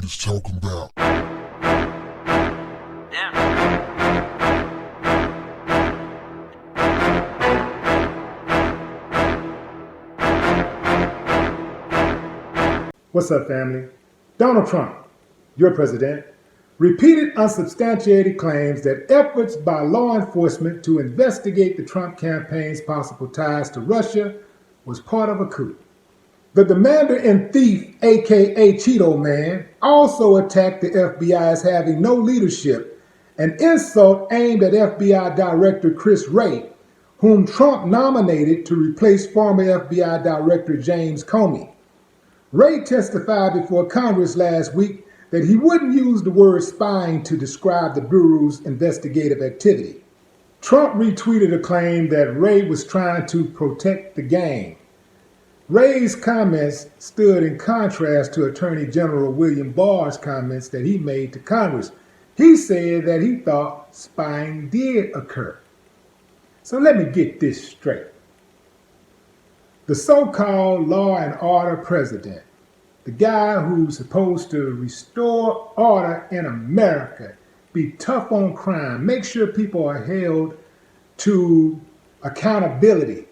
is talking about. What's up, family? Donald Trump, your president, repeated unsubstantiated claims that efforts by law enforcement to investigate the Trump campaign's possible ties to Russia was part of a coup. The Demander-in-Thief, aka Cheeto Man, also attacked the FBI as having no leadership, an insult aimed at FBI Director Chris Wray, whom Trump nominated to replace former FBI Director James Comey. Wray testified before Congress last week that he wouldn't use the word spying to describe the Bureau's investigative activity. Trump retweeted a claim that Wray was trying to protect the gang. Wray's comments stood in contrast to Attorney General William Barr's comments that he made to Congress. He said that he thought spying did occur. So let me get this straight. The so-called law and order president, the guy who's supposed to restore order in America, be tough on crime, make sure people are held to accountability,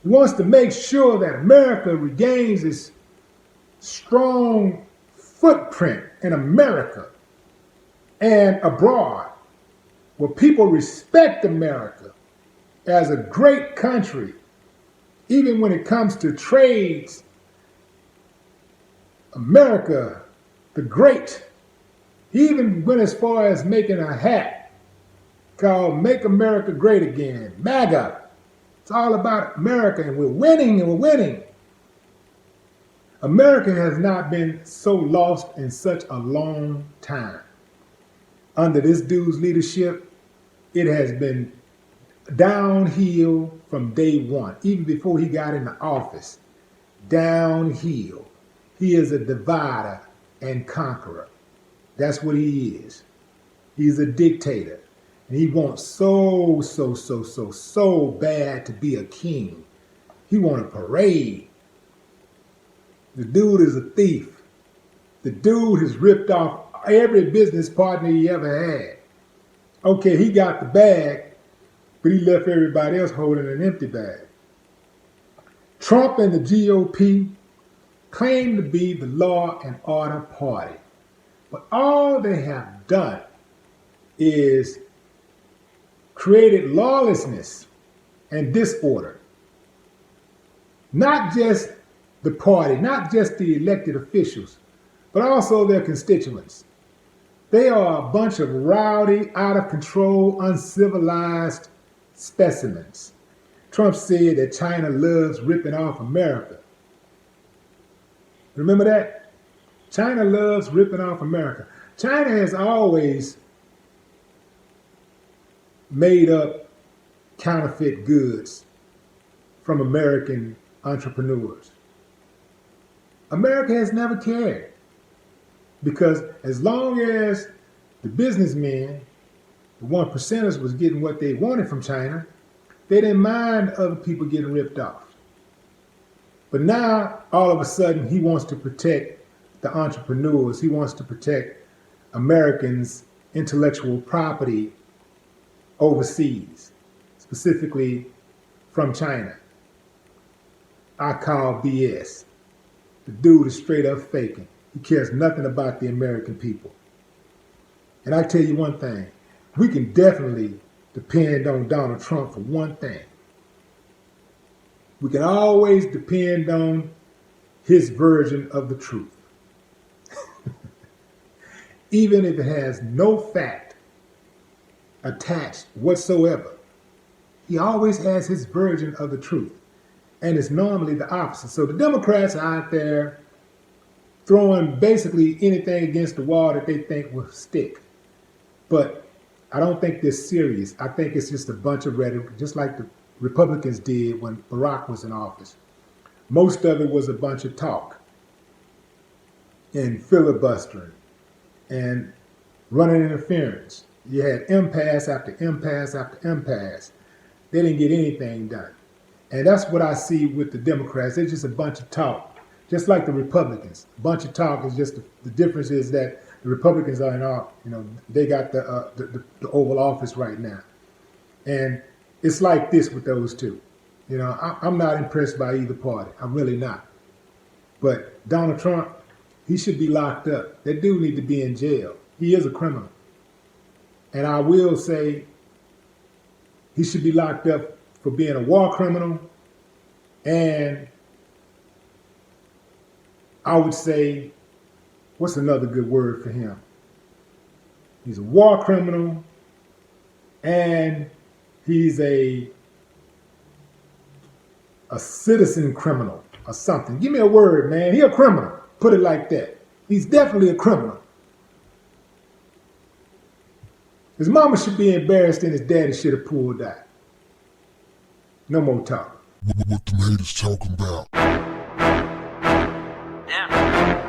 wants to make sure that America regains its strong footprint in America and abroad, where people respect America as a great country, even when it comes to trades. America, the great. He even went as far as making a hat called Make America Great Again, MAGA. It's all about America, and we're winning, and we're winning. America has not been so lost in such a long time. Under this dude's leadership, it has been downhill from day one, even before he got into office. Downhill. He is a divider and conqueror. That's what he is. He's a dictator. And he wants so bad to be a king. He wants a parade. The dude is a thief. The dude has ripped off every business partner he ever had. Okay, he got the bag, but he left everybody else holding an empty bag. Trump and the GOP claim to be the law and order party, but all they have done is created lawlessness and disorder. Not just the party, not just the elected officials, but also their constituents. They are a bunch of rowdy, out of control, uncivilized specimens. Trump said that China loves ripping off America. Remember that? China loves ripping off America. China has always made up counterfeit goods from American entrepreneurs. America has never cared, because as long as the businessmen, the 1%ers, was getting what they wanted from China, they didn't mind other people getting ripped off. But now, all of a sudden, he wants to protect the entrepreneurs. He wants to protect Americans' intellectual property overseas, specifically from China. I call BS. The dude is straight up faking. He cares nothing about the American people. And I tell you one thing, we can definitely depend on Donald Trump for one thing. We can always depend on his version of the truth. Even if it has no fact attached whatsoever, he always has his version of the truth. And it's normally the opposite. So the Democrats are out there throwing basically anything against the wall that they think will stick. But I don't think they're serious. I think it's just a bunch of rhetoric, just like the Republicans did when Barack was in office. Most of it was a bunch of talk and filibustering and running interference. You had impasse after impasse after impasse. They didn't get anything done. And that's what I see with the Democrats. They're just a bunch of talk. just like the Republicans. A bunch of talk. Is just the difference is that the Republicans are in all, they got the Oval Office right now, and it's like this with those two. I'm not impressed by either party. I'm really not. But Donald Trump, he should be locked up. That dude need to be in jail. He is a criminal. And I will say he should be locked up for being a war criminal. And I would say, what's another good word for him? He's a war criminal and he's a citizen criminal or something. Give me a word, man. He a criminal. Put it like that. He's definitely a criminal. His mama should be embarrassed and his daddy should have pulled out. No more talk. What the haters talking about? Yeah.